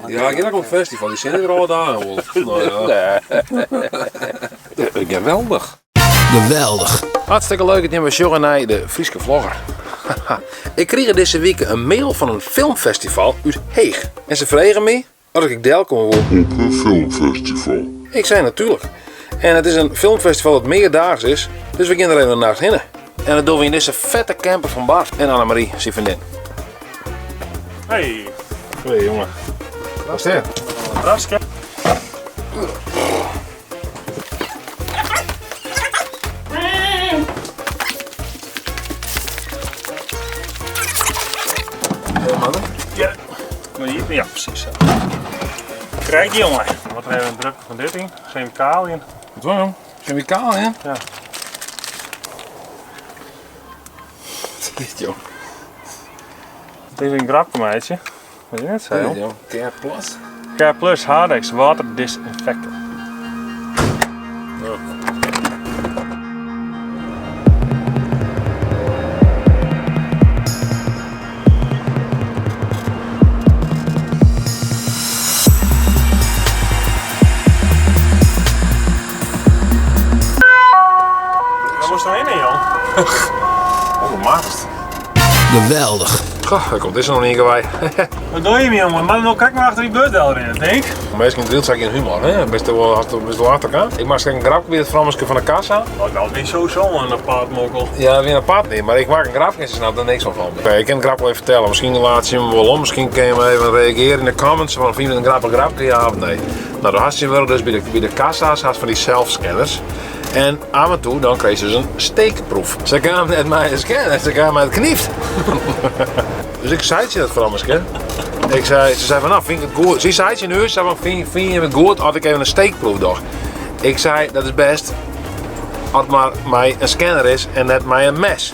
Ja, ik ga ook op een festival, die zitten er al wat aan, Wolf. Nou ja. Geweldig. Geweldig. Hartstikke leuk dat we sjoggen naar de Frieske vlogger. Ik kreeg deze week een mail van een filmfestival uit Heeg. En ze vregen me als ik deel kon worden. Op een filmfestival. Ik zei natuurlijk. En het is een filmfestival dat meerdaags is, dus we gaan er even nachts heen. En dat doen we in deze vette camper van Bart en Annemarie, zijn vriendin. Hey, Hé jongen. Wat is dit? een brasje. Mannen? Ja, maar hier, ja precies zo. Krijg je jongen, wat er even een druk van dit in, chemicaliën. Wat was hem? Chemicaal, hè? Ja. Wat is dit, joh? Het is een grapje, weet je net zo? joh. Care Plus. Care Plus Hardex Water Disinfectant. Waar moest je nou in, joh? Oh, maatst. Geweldig. Goh, daar komt dit nog niet bij. Wat doe je me, jongen? Maar dan kijk maar achter die beurtel erin, denk ik. Meestal drilt zak in humor, hè? Best wel later kan. Ik maak een grapje weer het frammeske van de kassa. Oh, nou, niet sowieso een apart mokkel. Ja, weer een apart niet, maar ik maak een grapje en ze snapt er niks van. Oké, ik kan het grapje even vertellen. Misschien laat je hem wel om, misschien kun je hem even reageren in de comments. Van vinden een grappig grapje, ja of nee. Nou, dan had je wel dus bij de kassa's had van die self-scanners. En af en toe dan kreeg ze dus een steekproef. Ze gaan met mij scannen, ze gaan met het knieft. Dus ik zei je dat vrammeske. Ze zei van nou, vind ik het goed. Ze zei je nu, ze zei van vind je het goed als ik even een steekproef doe. Ik zei dat is best als maar mij een scanner is en net mij een mes.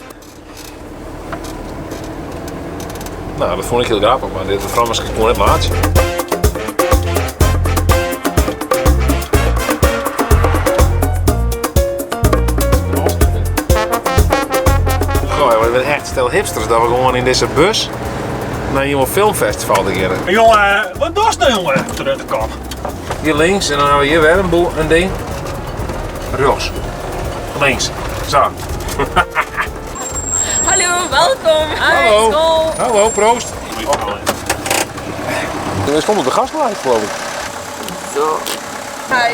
Nou, dat vond ik heel grappig, maar dit vrammeske kon net laten. We zijn echt stel hipsters dat we gewoon in deze bus naar een filmfestival te gaan. Hey, jongen, wat doe je nou, jongen? Terug de kant. Hier links en dan hebben we hier weer een ding. Rechts. Links. Zo. Hallo, welkom. Hallo. School. Hallo, proost. We komen op de gastlijst, geloof ik. Zo.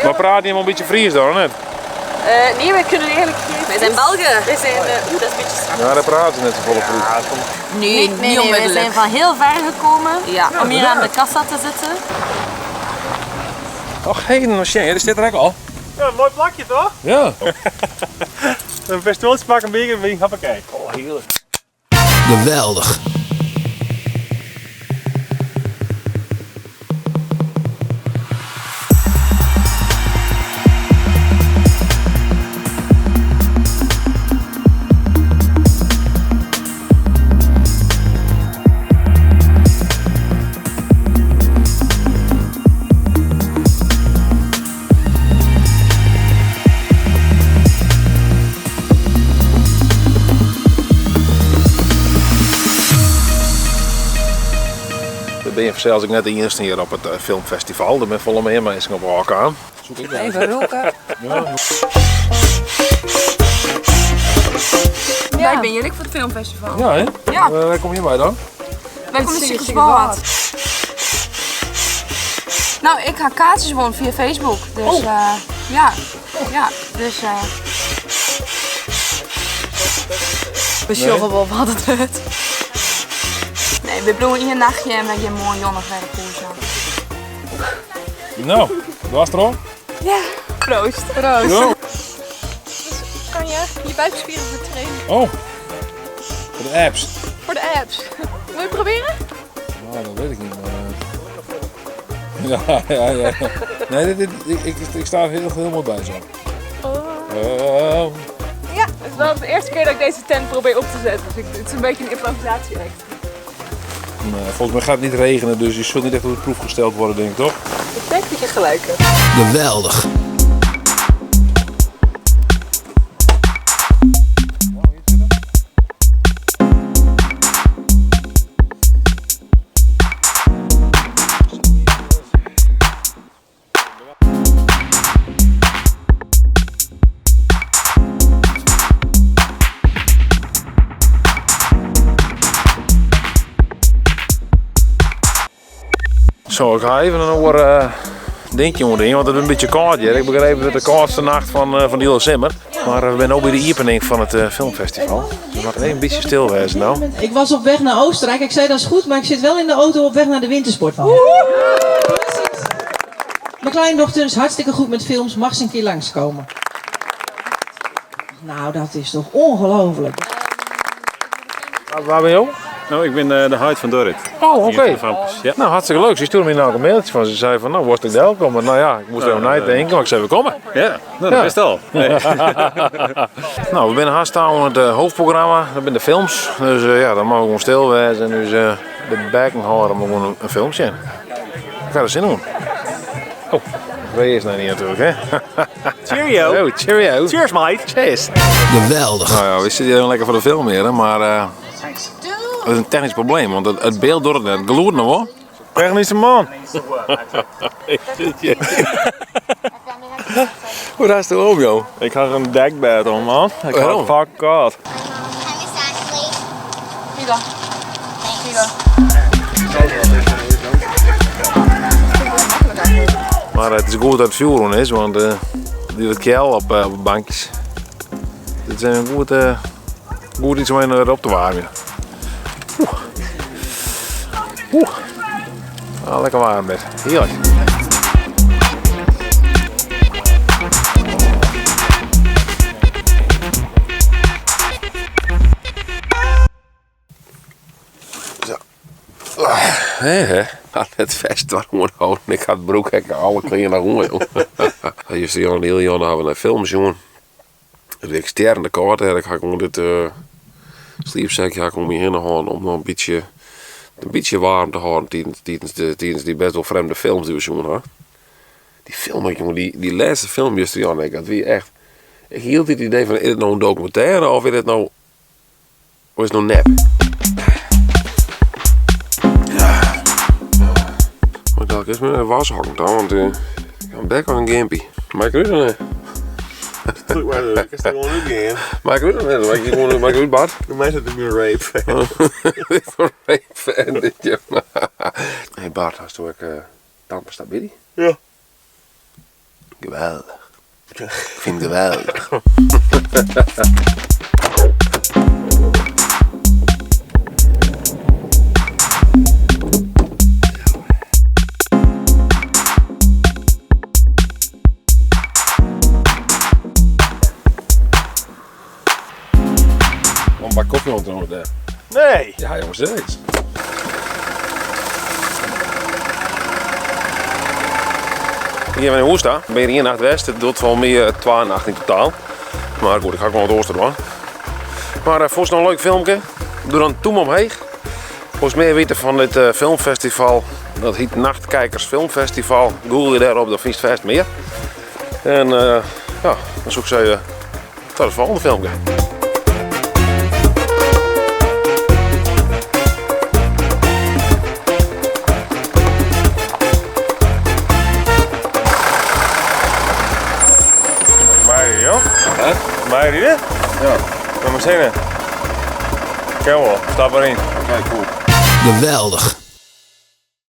Maar praat je hem een beetje Fries dan, net? Nee, we kunnen eigenlijk geen. Wij zijn Belgen. Wij zijn, dat is een beetje straf. Ja, daar praten ze net zo volle Fries. Nee, niet onmiddellijk. We zijn van heel ver gekomen om hier aan de kassa te zitten. Och, hé, nog shit, dat zit er ook al. Ja, een mooi plakje toch? Ja. Een festivaltje pakken, een beetje, hoppakee. Oh, heerlijk. Geweldig. Ben je zelfs ik net de eerste hier op het filmfestival. Er ben volle meer mensen op elkaar aan. Zoek ik Even roken. Ja. Wij ben jullie voor het filmfestival. Ja, hè? Ja. Waar kom je bij dan? Wij komen de Zwaard. Nou, ik ga kaartjes gewoon via Facebook. Dus ja. Dus we sjoggen wel wat het wordt. Nee, we doen hier een nachtje en we gaan mooi jongen verder koersen. Nou, was er al? Ja, proost. Ja. Kan je buikspieren voor trainen? Oh, voor de apps. Voor de apps. Wil je proberen? Nou, dat weet ik niet. Maar... Ja. Nee, ik sta er heel mooi bij zo. Ja, het is wel de eerste keer dat ik deze tent probeer op te zetten. Dus het is een beetje een improvisatie. Nee, volgens mij gaat het niet regenen, dus je zult niet echt op de proef gesteld worden, denk ik, toch? Ik denk dat je gelijk hebt. Geweldig. Zo, ik ga even een oor dingetje moeten in, want het is een beetje koud hier. Ik begreep dat het de koudste nacht van de hele zomer. Maar we zijn ook bij de opening van het filmfestival. We moeten even een beetje stil wezen nou. Ik was op weg naar Oostenrijk. Ik zei dat is goed, maar ik zit wel in de auto op weg naar de wintersporthal. Precies. Mijn kleindochter is hartstikke goed met films. Mag ze een keer langskomen? Nou, dat is toch ongelooflijk. Waar ben je ook? Nou, ik ben de Huid van Dorrit. Oh, oké. Ja. Nou, hartstikke leuk. Ze stuurde me nou ook een mailtje van. Ze zei van, nou, worst ik daar komen. Nou ja, ik moest er even naar denken, maar ik zei, we komen. Ja, nou, dat is het al. Nee. Nou, we zijn haast aan het hoofdprogramma. Dat zijn de films. Dus ja, dan mogen we gewoon stil wezen. En dus de bekken houden, maar gewoon een filmpje. Ik ga er zin in. Oh, wij is nou niet natuurlijk, hè? Cheerio. Oh, cheerio. Cheers, mate. Cheers. Geweldig. Nou ja, we zitten hier lekker voor de film hier, maar dat is een technisch probleem, want het beeld door het net gloeit nog wel. Technische man. Hoe is het erom, joh? Ik had een dekbed om, man. Ik had Waarom? fuck koud. Hier dan. Hier dan. Maar het is goed dat het vuur is, want die wat kjel op bankjes. Dit is een goed iets om erop te warmen. Ah, lekker warm bed. Heerlijk. Zo. Het vest waarom houden. Ik had het broekhekken alle kleren naar om. Juist een heel jaar hebben we naar films, jongen. Het externe kaart, ik ga gewoon dit sleepzakje ga ik om je heen houden om nog een beetje warm te houden tijdens die best wel vreemde films die we zien. Hoor. Die film, jongen, die laatste film juist dat wie echt. Ik hield het idee van, is het nou een documentaire of is het nou nep? Maar dat is me een washokken dan, want ik heb bek aan een gimpie. Maar ik weet het niet. Ik is gewoon een game. Maar ik weet het niet, maar ik weet het bad. De mensen zijn een rape. Een rape fan dit je. Hey Bart, hast du ook tandpasta Billy? Ja. Geweldig. Ik vind het geweldig. Een bak koffie ontnomen daar. Nee. Ja jongens, steeds. Hier ben ik in Woesta. Ik ben hier nacht west. Het doet wel meer 12 nachten in totaal. Maar goed, ik ga gewoon het oosten doen. Maar vond je nog een leuk filmpje? Doe dan toen omheen. Volgens mij weten van dit filmfestival. Dat heet Nachtkijkers Filmfestival. Google je daarop, dan vind je het vast meer. En ja, dan zoek ik ze tot het volgende filmpje. Meiden, joh. Hè? Meiden, hè? Ja. Kom maar zingen. Kom wel, stap erin. Oké, cool. Geweldig.